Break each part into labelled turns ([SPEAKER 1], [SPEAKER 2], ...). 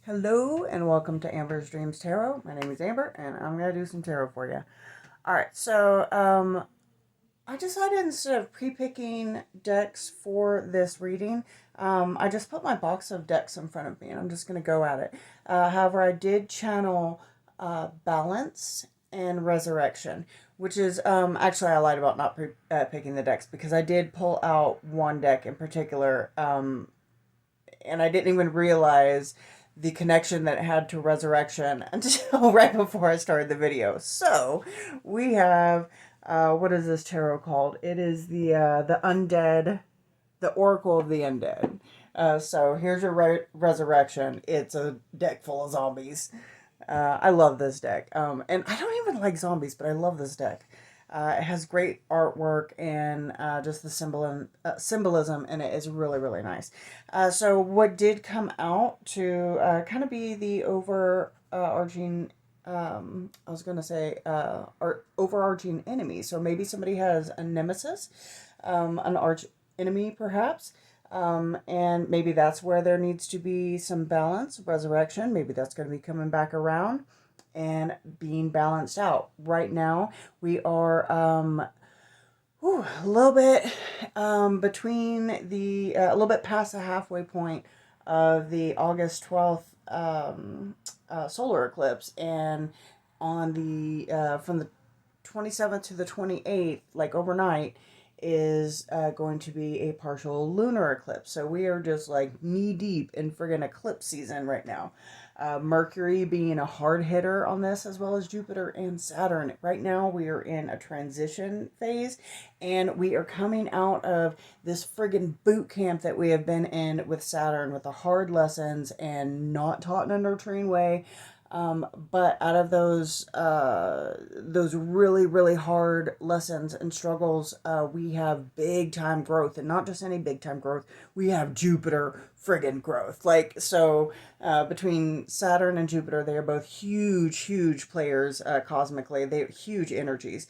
[SPEAKER 1] Hello and welcome to Amber's Dreams Tarot. My name is Amber and I'm going to do some tarot for you. Alright, so I decided instead of pre-picking decks for this reading, I just put my box of decks in front of me and I'm just going to go at it. However, I did channel Balance and Resurrection, which is, actually I lied about not picking the decks because I did pull out one deck in particular, and I didn't even realize the connection that it had to Resurrection until right before I started the video. So we have, what is this tarot called? It is the Undead, the Oracle of the Undead. So here's your Resurrection. It's a deck full of zombies. I love this deck. And I don't even like zombies, but I love this deck. It has great artwork and just the symbolism in it is really, really nice. So what did come out to kind of be the overarching, I was going to say, overarching enemy. So maybe somebody has a nemesis, an arch enemy perhaps. And maybe that's where there needs to be some balance, resurrection. Maybe that's going to be coming back around and being balanced out. Right now, we are a little bit between the, a little bit past the halfway point of the August 12th solar eclipse. And on the, from the 27th to the 28th, like overnight, is going to be a partial lunar eclipse. So we are just like knee deep in friggin' eclipse season right now. Mercury being a hard hitter on this, as well as Jupiter and Saturn. Right now we are in a transition phase and we are coming out of this friggin' boot camp that we have been in with Saturn, with the hard lessons and not taught in a nurturing way. But out of those really, really hard lessons and struggles, we have big time growth, and not just any big time growth. We have Jupiter friggin' growth. Like, so, between Saturn and Jupiter, they are both huge, huge players, cosmically. They're huge energies.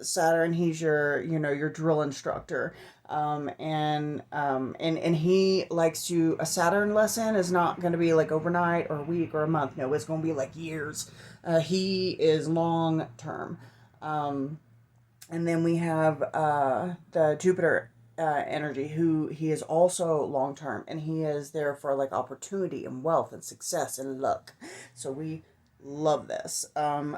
[SPEAKER 1] Saturn, he's your drill instructor. And he likes to, a Saturn lesson is not going to be like overnight or a week or a month. No, it's going to be like years. He is long term. And then we have the Jupiter energy, who he is also long term, and he is there for like opportunity and wealth and success and luck. So we love this.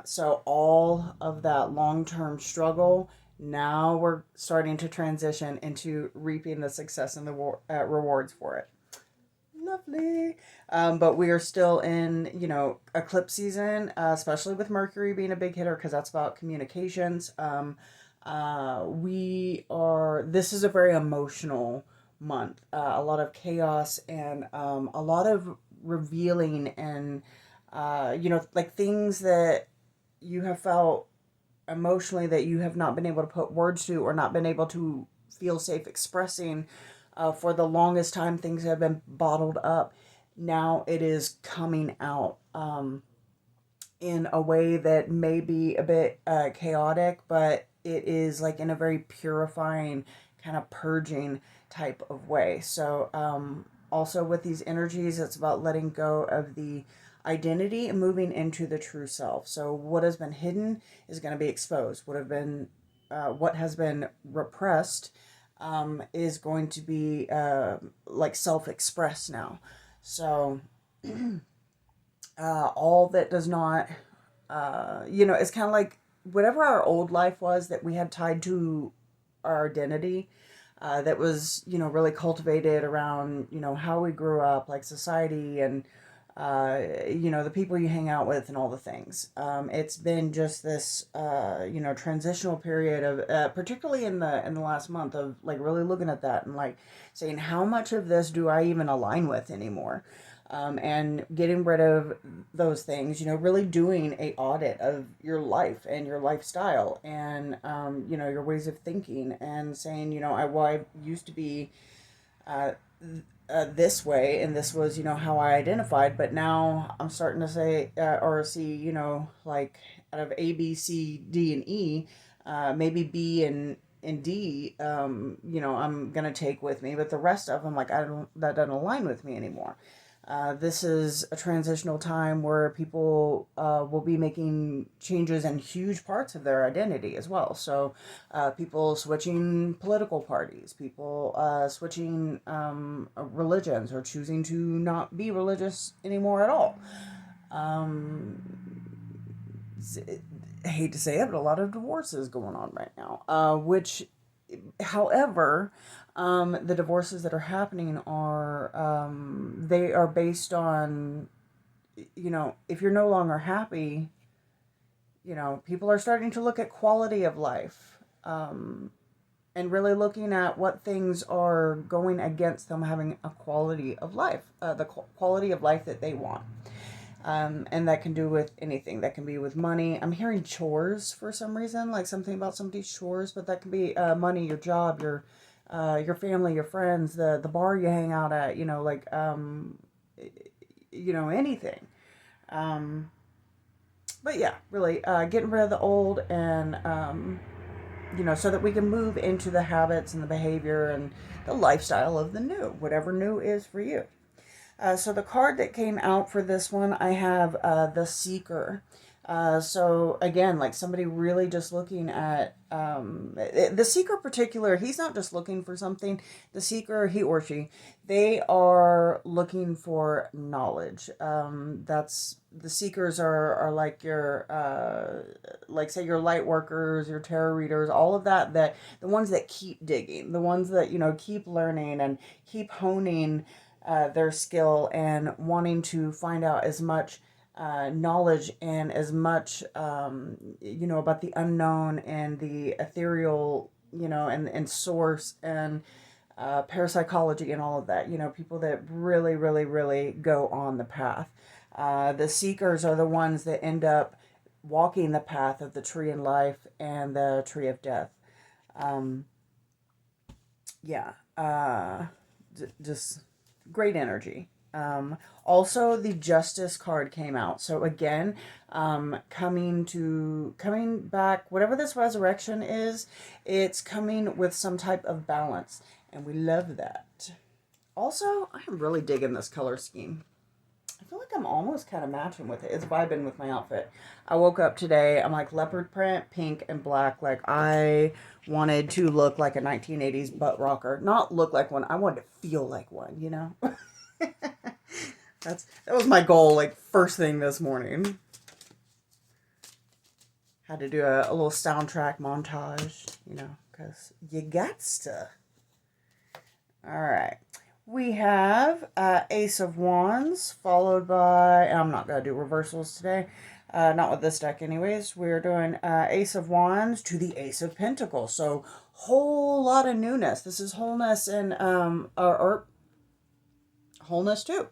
[SPEAKER 1] So all of that long term struggle, now we're starting to transition into reaping the success and the rewards for it. Lovely. But we are still in, eclipse season, especially with Mercury being a big hitter because that's about communications. This is a very emotional month. A lot of chaos and a lot of revealing and, like things that you have felt emotionally that you have not been able to put words to or not been able to feel safe expressing for the longest time. Things have been bottled up. Now it is coming out in a way that may be a bit chaotic, but it is like in a very purifying, kind of purging type of way. So also with these energies, it's about letting go of the identity and moving into the true self. So what has been hidden is going to be exposed. What has been repressed is going to be like self-expressed now. So all that does not, it's kind of like whatever our old life was that we had tied to our identity, that was, really cultivated around, how we grew up, like society and, the people you hang out with and all the things. It's been just this, transitional period of, particularly in the last month, of like really looking at that and like saying, how much of this do I even align with anymore? And getting rid of those things, really doing a audit of your life and your lifestyle and, your ways of thinking and saying, I used to be, this way, and this was, how I identified, but now I'm starting to say, or see, like out of A, B, C, D, and E, maybe B and D, I'm gonna take with me, but the rest of them, like, that doesn't align with me anymore. This is a transitional time where people will be making changes in huge parts of their identity as well. So, people switching political parties, people switching religions, or choosing to not be religious anymore at all. Um, I hate to say it, but a lot of divorces going on right now, which, however, the divorces that are happening are, they are based on, if you're no longer happy, people are starting to look at quality of life, and really looking at what things are going against them having a quality of life, the quality of life that they want. And that can do with anything. That can be with money. I'm hearing chores for some reason, like something about somebody's chores, but that can be money, your job, your family, your friends, the bar you hang out at, anything. Um, but yeah, really getting rid of the old, and so that we can move into the habits and the behavior and the lifestyle of the new, whatever new is for you. So the card that came out for this one, I have the Seeker. So again, like somebody really just looking at the Seeker particular, he's not just looking for something. The Seeker, he or she, they are looking for knowledge. That's the Seekers are like your like say your light workers, your tarot readers, all of that, that the ones that keep digging, the ones that keep learning and keep honing their skill and wanting to find out as much knowledge and as much, about the unknown and the ethereal, and source and parapsychology and all of that. People that really, really, really go on the path. The seekers are the ones that end up walking the path of the tree of life and the tree of death. Um, yeah. Just great energy. Also, the Justice card came out. So again, coming back, whatever this resurrection is, it's coming with some type of balance, and we love that. Also, I'm really digging this color scheme. I feel like I'm almost kind of matching with it. It's vibing with my outfit. I woke up today, I'm like leopard print, pink, and black. Like I wanted to look like a 1980s butt rocker. Not look like one. I wanted to feel like one, that was my goal, like first thing this morning. Had to do a little soundtrack montage, because you got to. All right. We have Ace of Wands, followed by, I'm not going to do reversals today. Not with this deck anyways. We're doing Ace of Wands to the Ace of Pentacles. So, whole lot of newness. This is wholeness and, or wholeness too.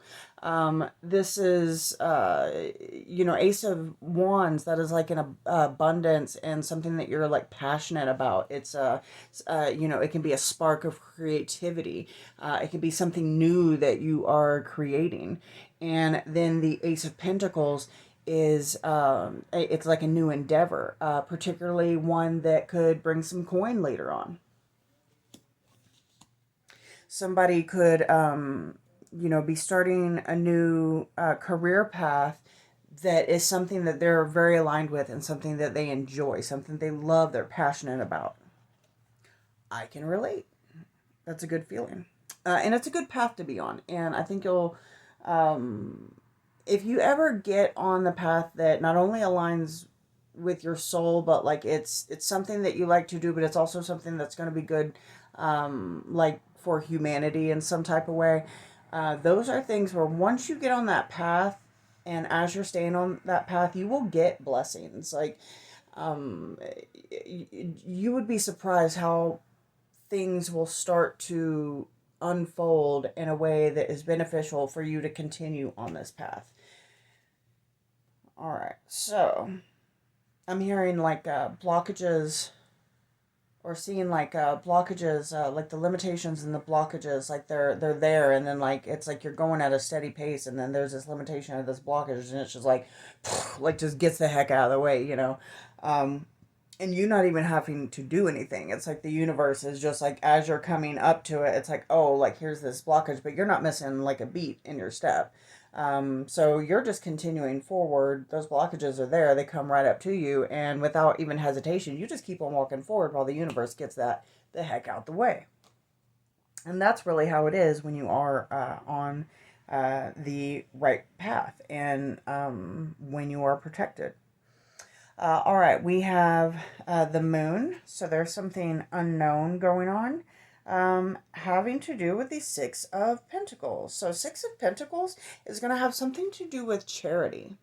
[SPEAKER 1] This is, Ace of Wands. That is like an abundance and something that you're like passionate about. It's it can be a spark of creativity. It can be something new that you are creating. And then the Ace of Pentacles is it's like a new endeavor, particularly one that could bring some coin later on. Somebody could be starting a new career path that is something that they're very aligned with and something that they enjoy, something they love, they're passionate about. I can relate. That's a good feeling. And it's a good path to be on. And I think you'll, if you ever get on the path that not only aligns with your soul, but like it's something that you like to do, but it's also something that's going to be good, like for humanity in some type of way. Those are things where once you get on that path, and as you're staying on that path, you will get blessings. Like, you would be surprised how things will start to unfold in a way that is beneficial for you to continue on this path. All right, so I'm hearing like blockages, or seeing like blockages, like the limitations and the blockages, like they're there, and then like it's like you're going at a steady pace, and then there's this limitation of this blockage, and it's just like just gets the heck out of the way, and you not even having to do anything. It's like the universe is just like, as you're coming up to it, it's like, oh, like here's this blockage, but you're not missing like a beat in your step. So you're just continuing forward. Those blockages are there. They come right up to you. And without even hesitation, you just keep on walking forward while the universe gets that the heck out the way. And that's really how it is when you are on the right path and when you are protected. All right, we have the moon. So there's something unknown going on having to do with the Six of Pentacles. So Six of Pentacles is going to have something to do with charity.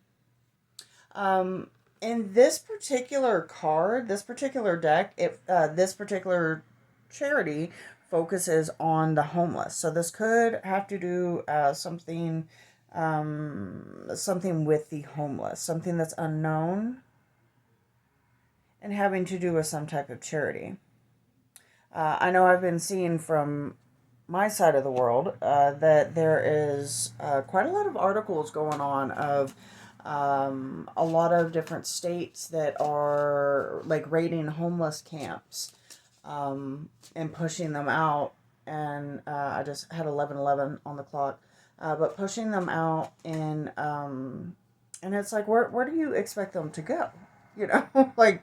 [SPEAKER 1] In this particular card, this particular deck, this particular charity focuses on the homeless. So this could have to do something with the homeless, something that's unknown and having to do with some type of charity. I know I've been seeing from my side of the world that there is quite a lot of articles going on of a lot of different states that are like raiding homeless camps and pushing them out. And I just had 11:11 on the clock, but pushing them out and it's like, where do you expect them to go? You know, like,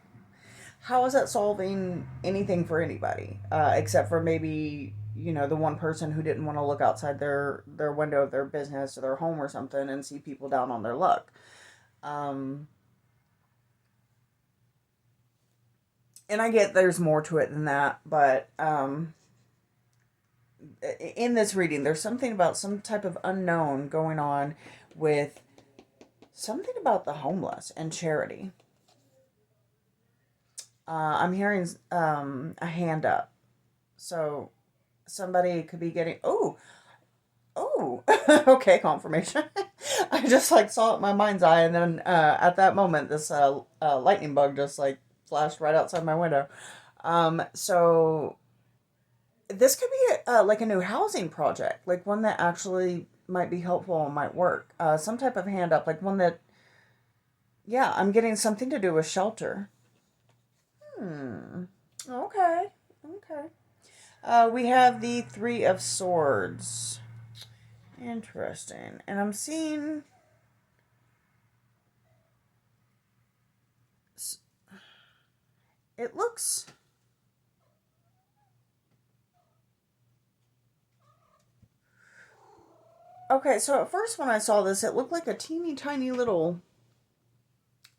[SPEAKER 1] how is that solving anything for anybody except for maybe, you know, the one person who didn't want to look outside their window of their business or their home or something and see people down on their luck. And I get there's more to it than that, but in this reading, there's something about some type of unknown going on with something about the homeless and charity. I'm hearing a hand up. So somebody could be getting, oh, okay, confirmation. I just like saw it in my mind's eye, and then at that moment, this lightning bug just like flashed right outside my window. So this could be like a new housing project, like one that actually might be helpful and might work. Some type of hand up, like one that, yeah, I'm getting something to do with shelter. Okay. We have the Three of Swords. Interesting. And I'm seeing it looks okay. So at first when I saw this, it looked like a teeny tiny little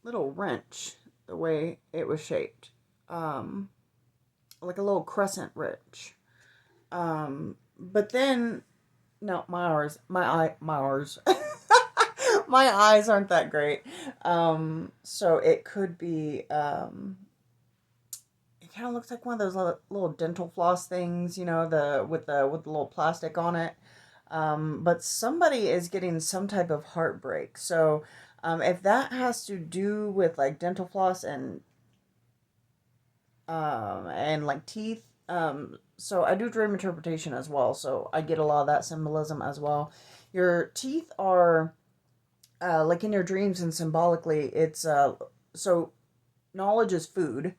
[SPEAKER 1] wrench, the way it was shaped. Like a little crescent wrench. But then, no, my eyes aren't that great. So it could be, it kind of looks like one of those little dental floss things, you know, with the little plastic on it. But somebody is getting some type of heartbreak. So, if that has to do with like dental floss and like teeth, so I do dream interpretation as well. So I get a lot of that symbolism as well. Your teeth are, like in your dreams and symbolically, it's, so knowledge is food,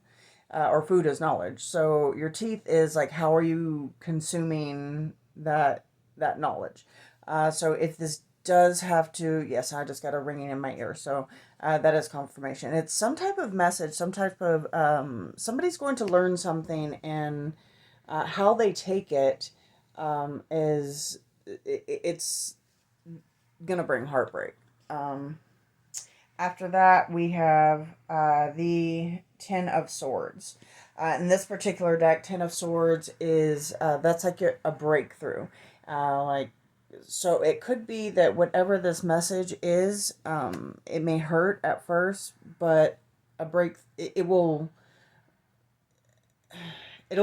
[SPEAKER 1] or food is knowledge. So your teeth is like, how are you consuming that knowledge? So if this does have to, yes, I just got a ringing in my ear. So that is confirmation. It's some type of message, some type of, somebody's going to learn something, and how they take it it's going to bring heartbreak. After that, we have the Ten of Swords. In this particular deck, Ten of Swords is, that's like a breakthrough. Like, so it could be that whatever this message is, it may hurt at first, but it'll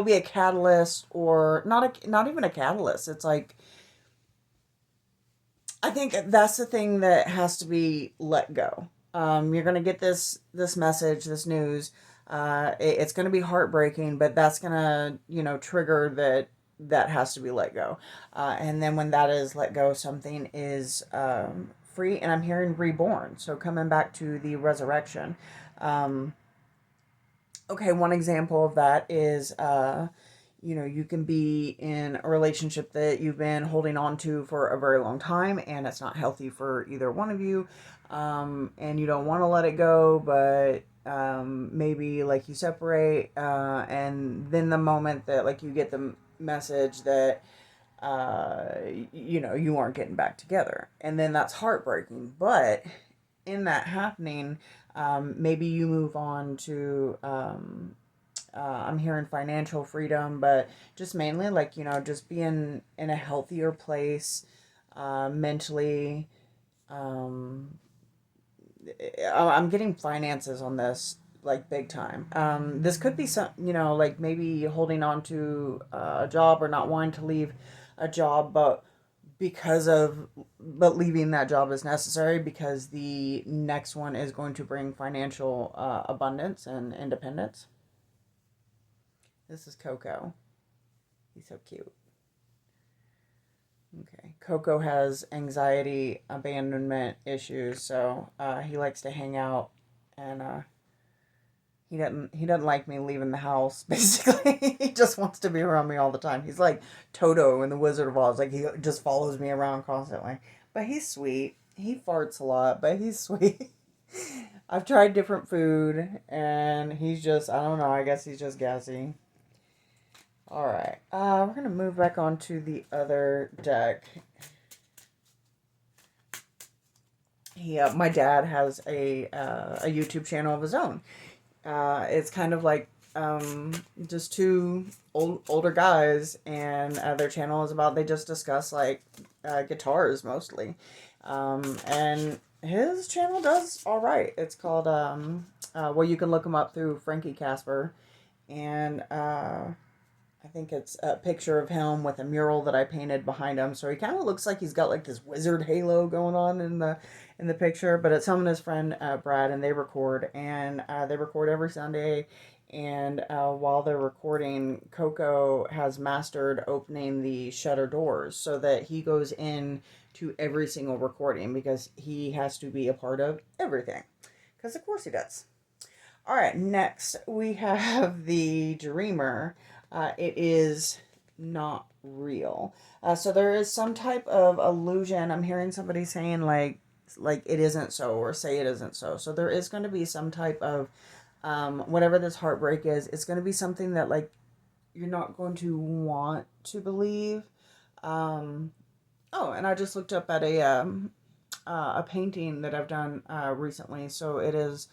[SPEAKER 1] be a catalyst, or not even a catalyst. It's like, I think that's the thing that has to be let go. You're gonna get this message, this news. It's gonna be heartbreaking, but that's gonna, you know, trigger that has to be let go. And then when that is let go, something is free. And I'm hearing reborn. So coming back to the resurrection. Okay, one example of that is, you can be in a relationship that you've been holding on to for a very long time, and it's not healthy for either one of you, and you don't want to let it go, but maybe like you separate, and then the moment that like you get the message that you aren't getting back together, and then that's heartbreaking. But in that happening, maybe you move on to I'm hearing financial freedom, but just mainly like, just being in a healthier place, mentally. Um, I'm getting finances on this like big time. This could be some, like maybe holding on to a job or not wanting to leave a job, but leaving that job is necessary because the next one is going to bring financial abundance and independence. This is Coco. He's so cute. Okay. Coco has anxiety, abandonment issues, so he likes to hang out, and he doesn't like me leaving the house. Basically, he just wants to be around me all the time. He's like Toto in the Wizard of Oz. Like he just follows me around constantly. But he's sweet. He farts a lot, but he's sweet. I've tried different food, and he's just, I don't know. I guess he's just gassy. All right. We're gonna move back on to the other deck. My dad has a YouTube channel of his own. It's kind of like just two older guys, and their channel is about, they just discuss like guitars mostly, and his channel does all right. It's called well, you can look him up through Frankie Casper, and I think it's a picture of him with a mural that I painted behind him. So he kind of looks like he's got like this wizard halo going on in the picture. But it's him and his friend Brad, and they record every Sunday. And while they're recording, Coco has mastered opening the shutter doors so that he goes in to every single recording because he has to be a part of everything. Because of course he does. All right, next we have the Dreamer. It is not real. So there is some type of illusion. I'm hearing somebody saying like it isn't so, or say it isn't so. So there is going to be some type of whatever this heartbreak is. It's going to be something that like you're not going to want to believe. Um, oh, and I just looked up at a painting that I've done recently. So it is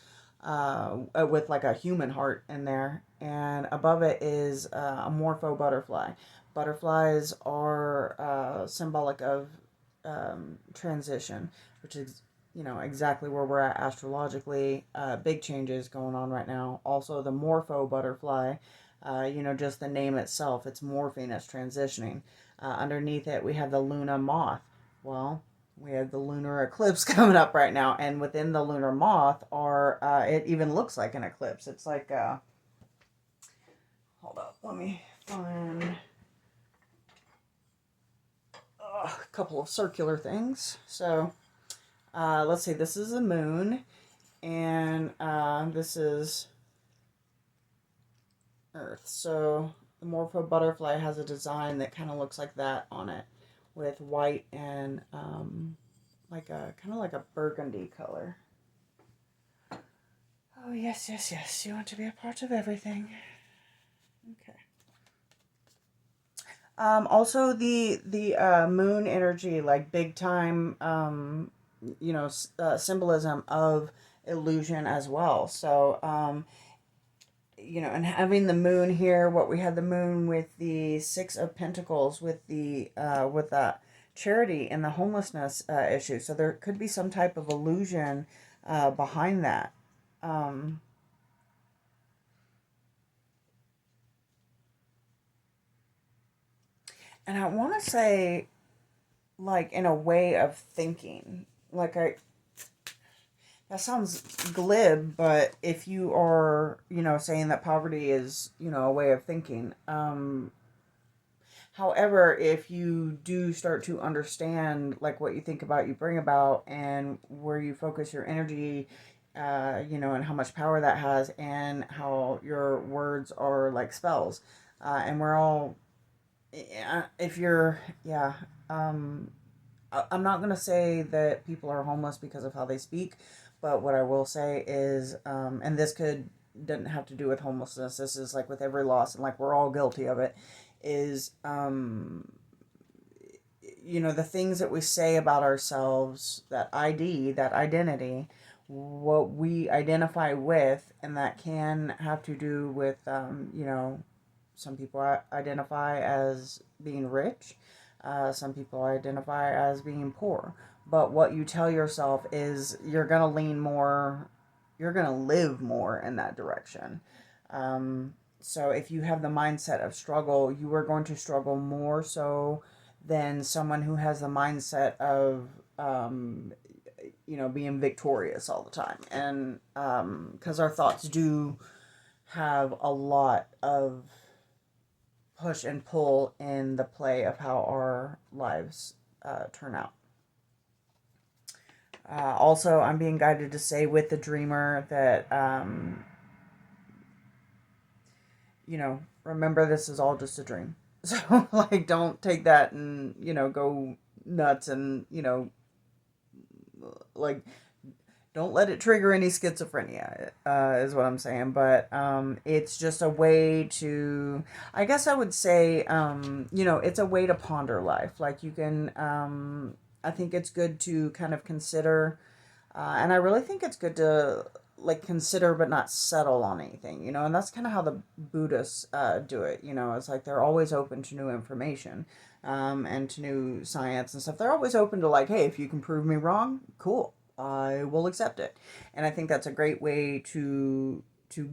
[SPEAKER 1] with like a human heart in there, and above it is a morpho butterfly. Butterflies are symbolic of transition, which is exactly where we're at astrologically. Big changes going on right now. Also, the morpho butterfly. Just the name itself, it's morphing, it's transitioning. Underneath it, we have the Luna moth. Well, we have the lunar eclipse coming up right now, and within the lunar moth it even looks like an eclipse. It's like hold up, let me find a couple of circular things. So let's see, this is the moon, and this is Earth. So the morpho butterfly has a design that kind of looks like that on it, with white and like a kind of like a burgundy color. Oh yes, yes, yes. You want to be a part of everything. Okay. Also the moon energy, like big time, symbolism of illusion as well. So and having the moon here, what we had the moon with the Six of Pentacles, with the with that charity and the homelessness issue. So there could be some type of illusion behind that. Um, and I want to say, like, in a way of thinking, that sounds glib, but if you are, saying that poverty is, a way of thinking, however, if you do start to understand like what you think about, you bring about, and where you focus your energy, and how much power that has, and how your words are like spells. And we're all, if you're, yeah, um, I'm not going to say that people are homeless because of how they speak, but what I will say is, and this doesn't have to do with homelessness, this is like with every loss, and like we're all guilty of it, is, the things that we say about ourselves, that ID, that identity, what we identify with, and that can have to do with, some people identify as being rich, some people identify as being poor. But what you tell yourself is you're going to lean more, you're going to live more in that direction. So if you have the mindset of struggle, you are going to struggle more so than someone who has the mindset of, being victorious all the time. And because our thoughts do have a lot of push and pull in the play of how our lives turn out. Also, I'm being guided to say with the dreamer that, remember this is all just a dream. So, like, don't take that and, go nuts and, like, don't let it trigger any schizophrenia, is what I'm saying. But it's just a way to, I guess I would say, it's a way to ponder life. Like you can, I think it's good to kind of consider, and I really think it's good to like consider but not settle on anything, and that's kind of how the Buddhists do it. It's like they're always open to new information, and to new science and stuff. They're always open to like, hey, if you can prove me wrong, cool, I will accept it. And I think that's a great way to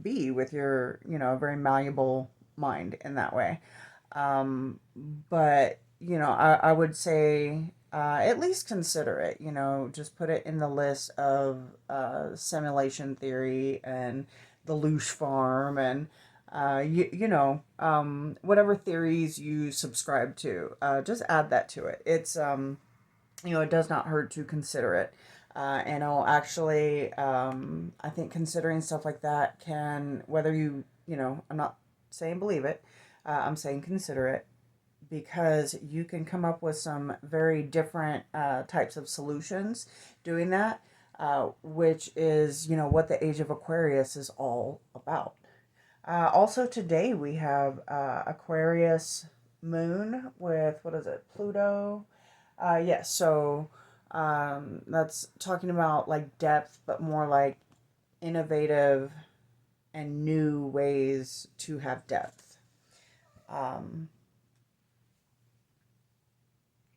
[SPEAKER 1] be with your, very malleable mind in that way. But, I would say at least consider it, just put it in the list of simulation theory and the Loosh farm and, whatever theories you subscribe to, just add that to it. It's, it does not hurt to consider it. And I'll actually, I think considering stuff like that can, whether I'm not saying believe it, I'm saying consider it, because you can come up with some very different types of solutions doing that, which is, what the age of Aquarius is all about. Also today we have Aquarius moon with, what is it, Pluto? Yes, so that's talking about like depth, but more like innovative and new ways to have depth.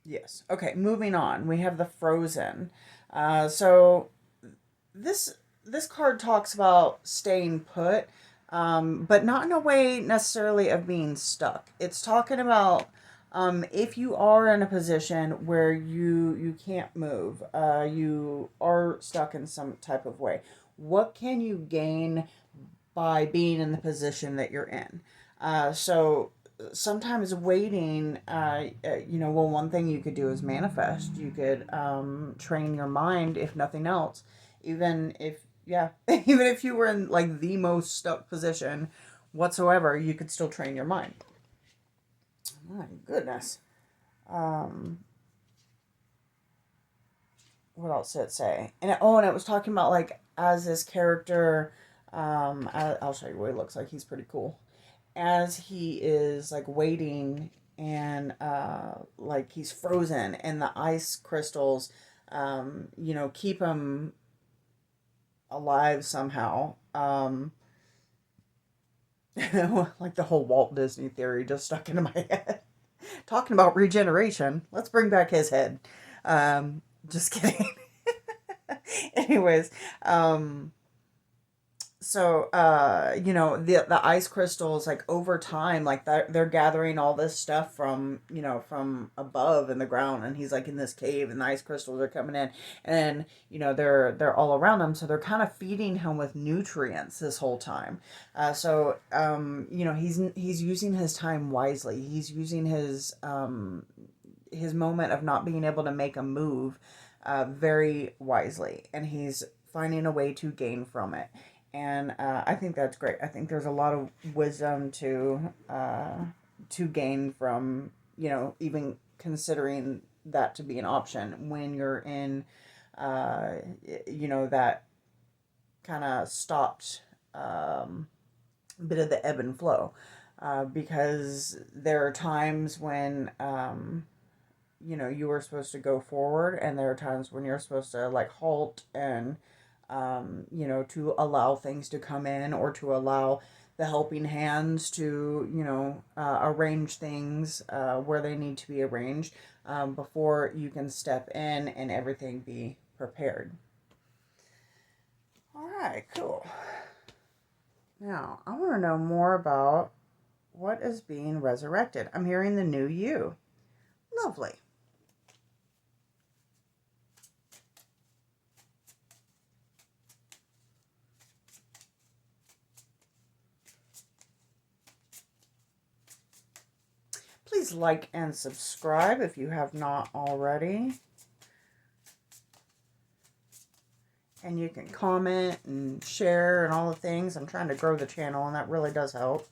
[SPEAKER 1] Yes. Okay, moving on. We have the Frozen. So this card talks about staying put, but not in a way necessarily of being stuck. It's talking about if you are in a position where you can't move, you are stuck in some type of way. What can you gain by being in the position that you're in? So sometimes waiting, well, one thing you could do is manifest. You could train your mind, if nothing else, even if, yeah, even if you were in like the most stuck position whatsoever, you could still train your mind. My goodness. What else did it say? And it was talking about like as this character, I'll show you what he looks like. He's pretty cool. As he is like waiting and like he's frozen and the ice crystals, keep him alive somehow. Like the whole Walt Disney theory just stuck into my head. Talking about regeneration, let's bring back his head. Just kidding. Anyways, so the ice crystals, like over time, like they're gathering all this stuff from from above in the ground, and he's like in this cave and the ice crystals are coming in, and they're all around him, so they're kind of feeding him with nutrients this whole time. So he's using his time wisely. He's using his moment of not being able to make a move very wisely, and he's finding a way to gain from it. And I think that's great. I think there's a lot of wisdom to gain from, you know, even considering that to be an option when you're in, you know, that kind of stopped bit of the ebb and flow. Because there are times when, you know, you are supposed to go forward, and there are times when you're supposed to like halt and, you know, to allow things to come in, or to allow the helping hands to, you know, arrange things where they need to be arranged, before you can step in and everything be prepared. All right, cool. Now, I want to know more about what is being resurrected. I'm hearing the new you. Lovely. Please like and subscribe if you have not already. And you can comment and share and all the things. I'm trying to grow the channel, and that really does help.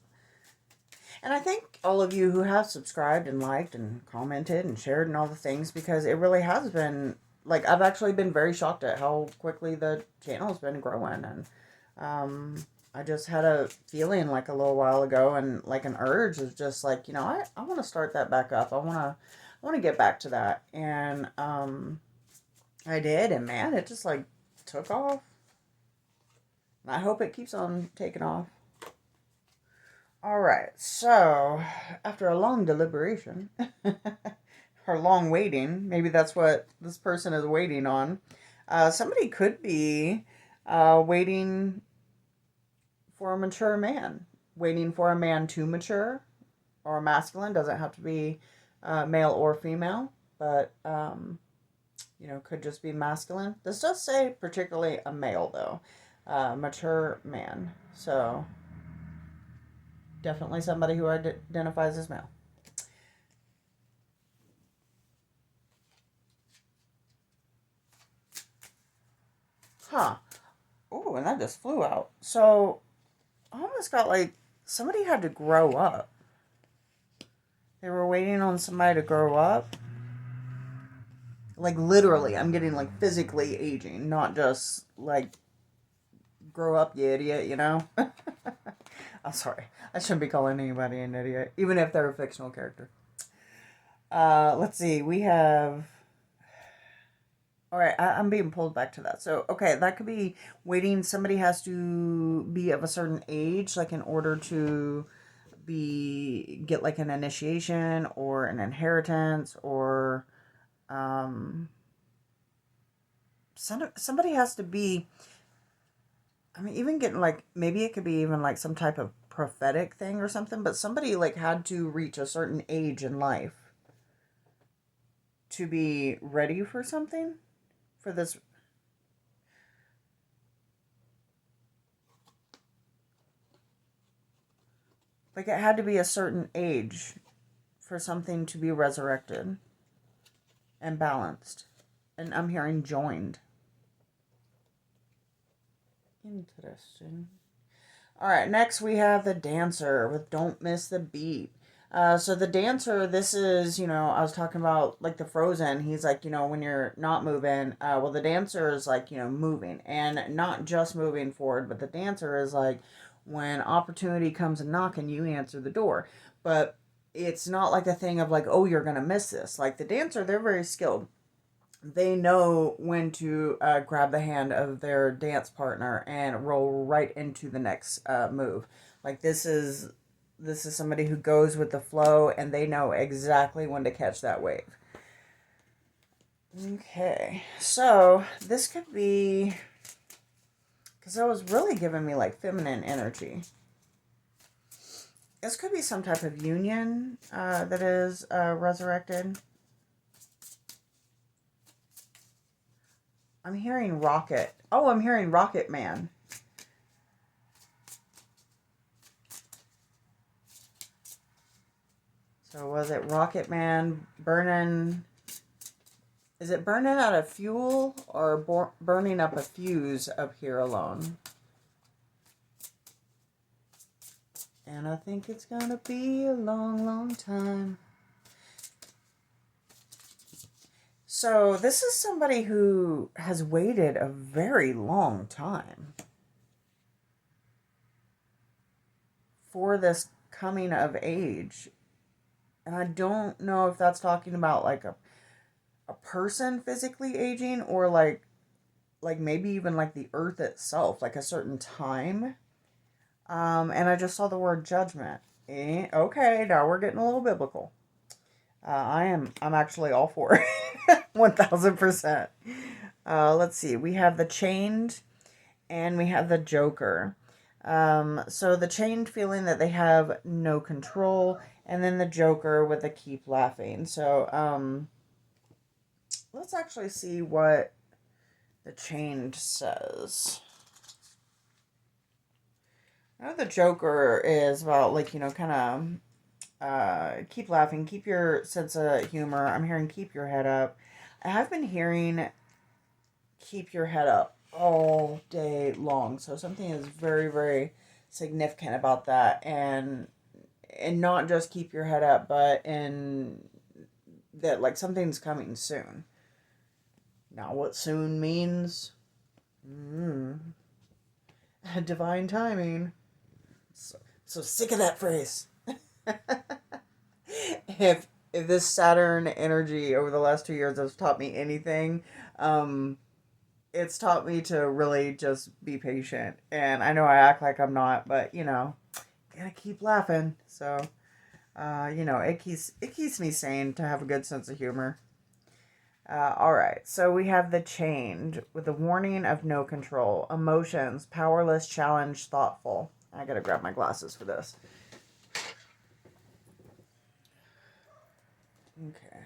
[SPEAKER 1] And I thank all of you who have subscribed and liked and commented and shared and all the things, because it really has been, like, I've actually been very shocked at how quickly the channel's been growing. And I just had a feeling like a little while ago, and like an urge of just like, you know, I want to start that back up. I want to get back to that. And I did, and man, it just like took off. And I hope it keeps on taking off. All right, so after a long deliberation, or long waiting, maybe that's what this person is waiting on. Somebody could be waiting for a mature man, waiting for a man to mature, or masculine. Doesn't have to be male or female, but you know, could just be masculine. This does say particularly a male though, mature man. So definitely somebody who identifies as male. Huh. Oh, and that just flew out. So I almost got like somebody had to grow up. They were waiting on somebody to grow up. Like literally, I'm getting like physically aging, not just like grow up, you idiot, you know? I'm sorry. I shouldn't be calling anybody an idiot, even if they're a fictional character. Let's see. We have... All right, I'm being pulled back to that. So, okay, that could be waiting. Somebody has to be of a certain age, like in order to get like an initiation or an inheritance, or somebody has to be... I mean, even getting like, maybe it could be even like some type of prophetic thing or something, but somebody like had to reach a certain age in life to be ready for something, for this. Like it had to be a certain age for something to be resurrected and balanced. And I'm hearing joined. Interesting. All right, next we have the dancer with Don't Miss the Beat. So the dancer, this is, you know, I was talking about like the Frozen. He's like, you know, when you're not moving, well, the dancer is like, you know, moving, and not just moving forward, but the dancer is like when opportunity comes and knocking, you answer the door. But it's not like a thing of like, oh, you're going to miss this. Like the dancer, they're very skilled. They know when to grab the hand of their dance partner and roll right into the next move. Like this is somebody who goes with the flow, and they know exactly when to catch that wave. Okay, so this could be, because it was really giving me like feminine energy. This could be some type of union that is resurrected. I'm hearing Rocket. Oh, I'm hearing Rocket Man. So was it Rocket Man burning? Is it burning out of fuel or burning up a fuse up here alone? And I think it's going to be a long, long time. So this is somebody who has waited a very long time for this coming of age. And I don't know if that's talking about like a person physically aging, or like maybe even like the earth itself, like a certain time. And I just saw the word judgment. Okay, now we're getting a little biblical. I'm actually all for it. 1000%. Let's see. We have the Chained and we have the Joker. So the Chained feeling that they have no control, and then the Joker with the keep laughing. So let's actually see what the Chained says. I know the Joker is about, like, kind of keep laughing, keep your sense of humor. I'm hearing keep your head up. I have been hearing keep your head up all day long. So something is very, very significant about that. And not just keep your head up, but in that, like, something's coming soon. Now, what soon means? Divine timing. So sick of that phrase. if this Saturn energy over the last 2 years has taught me anything, it's taught me to really just be patient. And I know I act like I'm not, but gotta keep laughing. So it keeps me sane to have a good sense of humor. All right, so we have the Chained with the warning of no control, emotions, powerless, challenged, thoughtful. I gotta grab my glasses for this. Okay.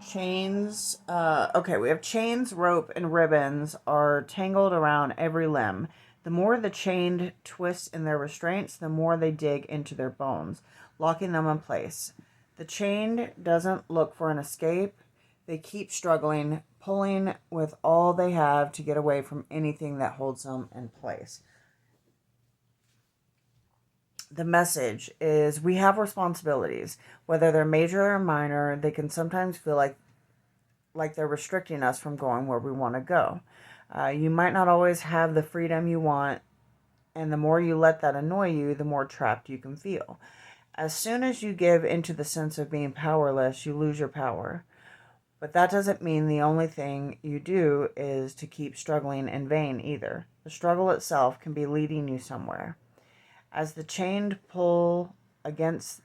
[SPEAKER 1] Chains. Okay, we have chains, rope, and ribbons are tangled around every limb. The more the chained twist in their restraints, the more they dig into their bones, locking them in place. The chained doesn't look for an escape. They keep struggling, pulling with all they have to get away from anything that holds them in place. The message is we have responsibilities. Whether they're major or minor, they can sometimes feel like they're restricting us from going where we want to go. You might not always have the freedom you want, and the more you let that annoy you, the more trapped you can feel. As soon as you give into the sense of being powerless, you lose your power. But that doesn't mean the only thing you do is to keep struggling in vain either. The struggle itself can be leading you somewhere. As the chained pull against,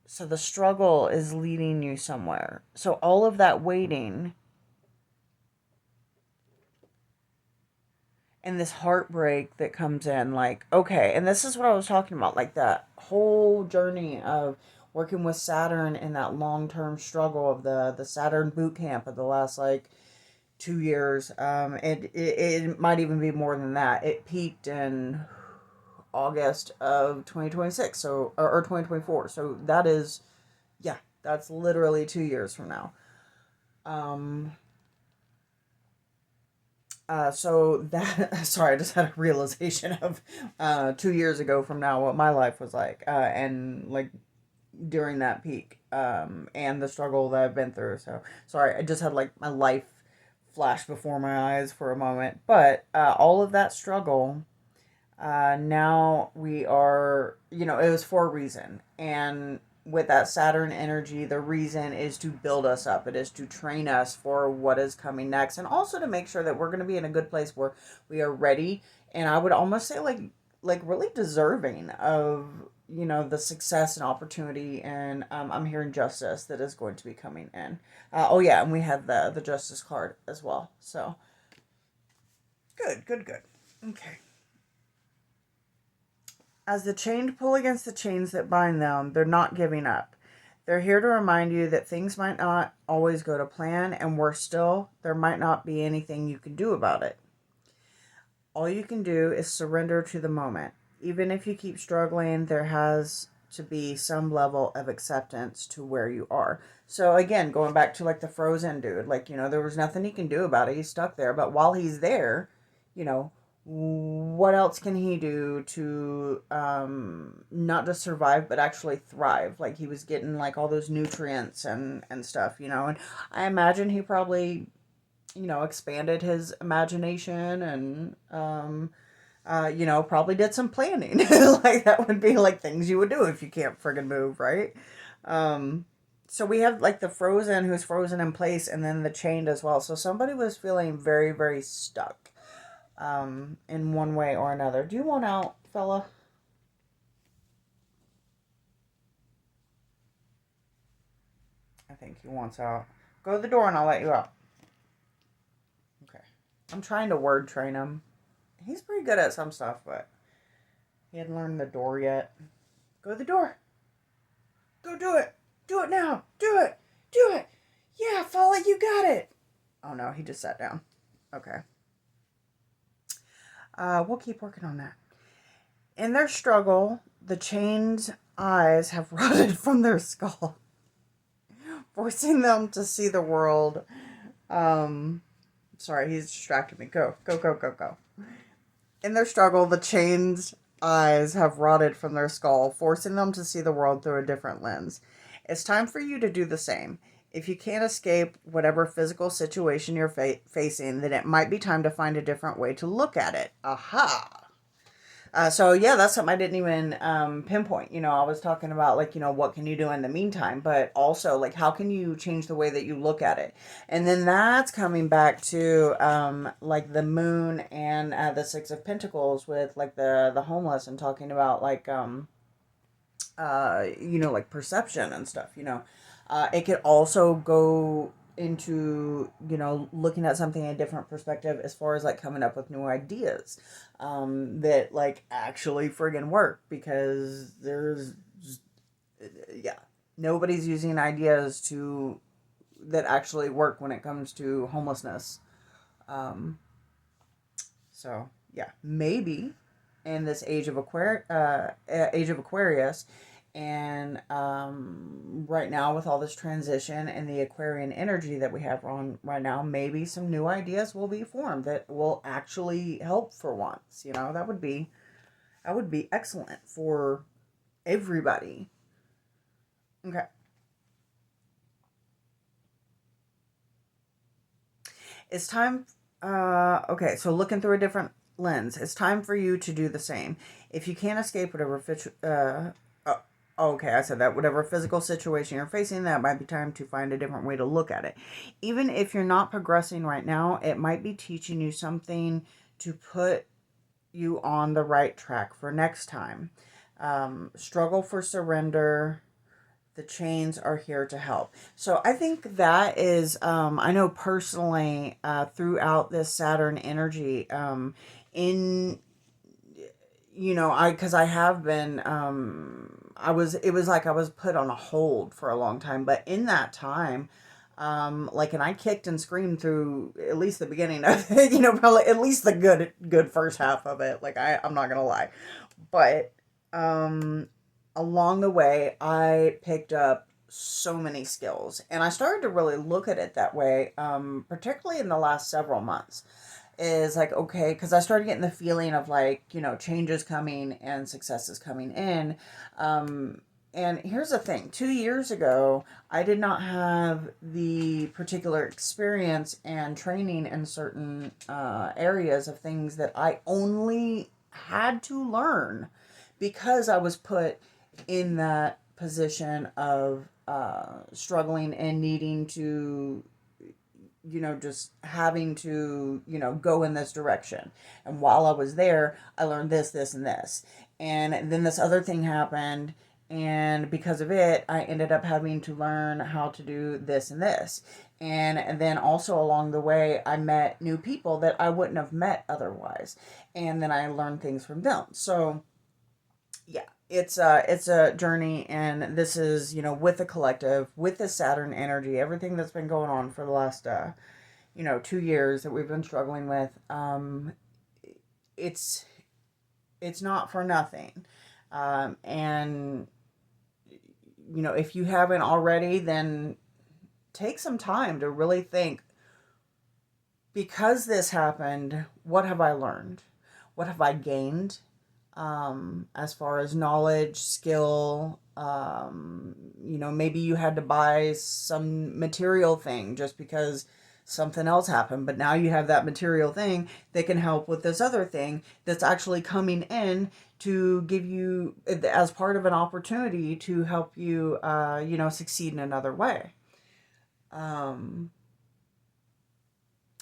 [SPEAKER 1] so the struggle is leading you somewhere. So all of that waiting and this heartbreak that comes in, like, okay, and this is what I was talking about, like that whole journey of working with Saturn and that long-term struggle of the Saturn boot camp of the last, like, 2 years. It might even be more than that. It peaked in August of 2026, so or 2024. So that is, yeah, that's literally 2 years from now. So that, sorry, I just had a realization of 2 years ago from now what my life was like, and like during that peak, and the struggle that I've been through. So sorry, I just had like my life flash before my eyes for a moment. But all of that struggle, now we are, it was for a reason. And with that Saturn energy, the reason is to build us up. It is to train us for what is coming next, and also to make sure that we're going to be in a good place where we are ready. And I would almost say like really deserving of the success and opportunity, and I'm hearing justice that is going to be coming in. Oh yeah, and we have the justice card as well. So good. Okay. As the chained pull against the chains that bind them, they're not giving up. They're here to remind you that things might not always go to plan, and worse still, there might not be anything you can do about it. All you can do is surrender to the moment. Even if you keep struggling, there has to be some level of acceptance to where you are. So again, going back to like the frozen dude, like, there was nothing he can do about it. He's stuck there. But while he's there, you know, what else can he do to not just survive but actually thrive? Like, he was getting like all those nutrients and stuff, and I imagine he probably expanded his imagination and probably did some planning. Like, that would be like things you would do if you can't friggin' move, right? So we have like the frozen, who's frozen in place, and then the chained as well. So somebody was feeling very, very stuck in one way or another. Do you want out, fella? I think he wants out. Go to the door and I'll let you out. Okay. I'm trying to word train him. He's pretty good at some stuff, but he hadn't learned the door yet. Go to the door. Go do it. Do it now. Do it. Do it. Yeah, fella, you got it. Oh no, he just sat down. Okay. We'll keep working on that. In their struggle, the chained eyes have rotted from their skull, forcing them to see the world. Sorry, he's distracted me. Go, go, go, go, go. In their struggle, the chained eyes have rotted from their skull, forcing them to see the world through a different lens. It's time for you to do the same. If you can't escape whatever physical situation you're facing, then it might be time to find a different way to look at it. Aha! So yeah, that's something I didn't even pinpoint. I was talking about like, what can you do in the meantime, but also like, how can you change the way that you look at it? And then that's coming back to like the moon and the Six of Pentacles with like the homeless, and talking about like like perception and stuff. It could also go into looking at something in a different perspective, as far as like coming up with new ideas that like actually friggin' work, because there's nobody's using ideas that actually work when it comes to homelessness. So yeah, maybe in this age of Aquarius, and right now with all this transition and the Aquarian energy that we have on right now, maybe some new ideas will be formed that will actually help for once. That would be excellent for everybody. Okay. It's time. Okay, so looking through a different lens, it's time for you to do the same. If you can't escape whatever okay, I said that. Whatever physical situation you're facing, that might be time to find a different way to look at it. Even if you're not progressing right now, it might be teaching you something to put you on the right track for next time. Struggle for surrender. The chains are here to help. So I think that is, I know personally, throughout this Saturn energy, in, because I have been, it was like I was put on a hold for a long time, but in that time, like, and I kicked and screamed through at least the beginning of it, probably at least the good first half of it. Like, I'm not gonna lie, but, along the way, I picked up so many skills, and I started to really look at it that way, particularly in the last several months. Is like, okay, because I started getting the feeling of like, change is coming and success is coming in. And here's the thing, 2 years ago, I did not have the particular experience and training in certain areas of things that I only had to learn because I was put in that position of struggling and needing to, just having to, go in this direction. And while I was there, I learned this, this, and this. And then this other thing happened. And because of it, I ended up having to learn how to do this and this. And then also along the way, I met new people that I wouldn't have met otherwise. And then I learned things from them. So yeah, it's a journey, and this is, with the collective, with the Saturn energy, everything that's been going on for the last 2 years that we've been struggling with. It's not for nothing. And if you haven't already, then take some time to really think, because this happened, what have I learned? What have I gained? As far as knowledge, skill, maybe you had to buy some material thing just because something else happened, but now you have that material thing that can help with this other thing that's actually coming in to give you, as part of an opportunity to help you, succeed in another way. Um,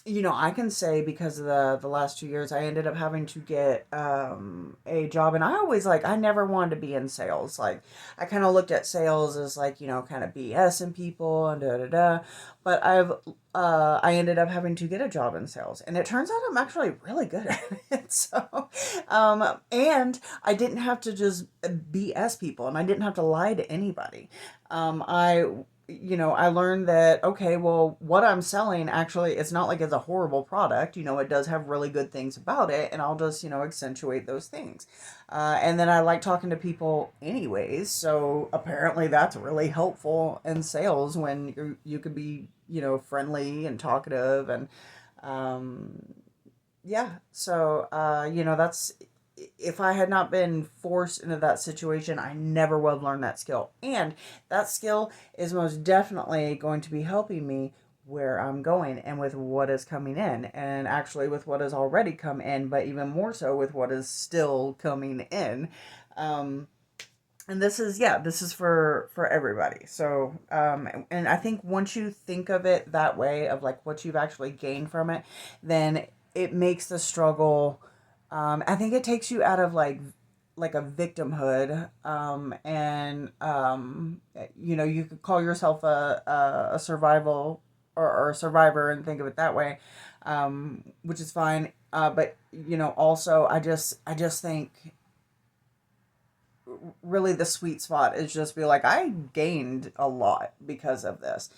[SPEAKER 1] I can say, because of the last 2 years, I ended up having to get a job, and I never wanted to be in sales. Like, I kind of looked at sales as like, kind of BSing people and da da da. But I ended up having to get a job in sales, and it turns out I'm actually really good at it. So, and I didn't have to just BS people, and I didn't have to lie to anybody. I learned that, okay, well, what I'm selling, actually, it's not like it's a horrible product. It does have really good things about it, and I'll just, accentuate those things. And then I like talking to people anyways, so apparently that's really helpful in sales, when you could be, friendly and talkative, and um, yeah. So, that's, if I had not been forced into that situation, I never would have learned that skill. And that skill is most definitely going to be helping me where I'm going and with what is coming in, and actually with what has already come in, but even more so with what is still coming in. Um, and this is for everybody. So, and I think once you think of it that way, of like what you've actually gained from it, then it makes the struggle, I think it takes you out of like a victimhood, and you could call yourself a survival, or a survivor, and think of it that way, which is fine. But also, I just think really the sweet spot is just be like, I gained a lot because of this,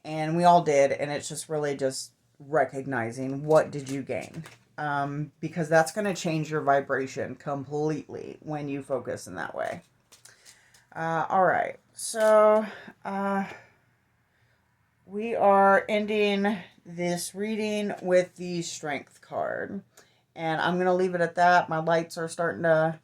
[SPEAKER 1] and we all did, and it's just really just recognizing, what did you gain, because that's going to change your vibration completely when you focus in that way. All right, so we are ending this reading with the Strength card, and I'm going to leave it at that. My lights are starting to,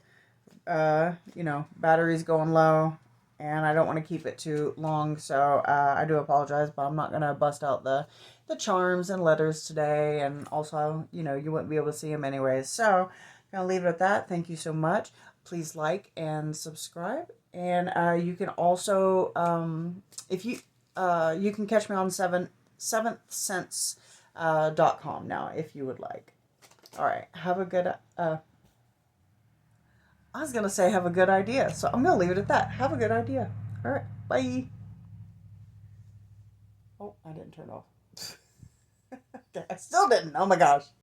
[SPEAKER 1] battery's going low, and I don't want to keep it too long, so I do apologize, but I'm not going to bust out the charms and letters today, and also, you wouldn't be able to see them anyways, so I'm going to leave it at that. Thank you so much. Please like and subscribe, and you can also, if you can catch me on seventhsense.com now, if you would like. All right, have a good, I was going to say have a good idea, so I'm going to leave it at that. Have a good idea. All right, bye. Oh, I didn't turn off. Okay, I still didn't. Oh my gosh.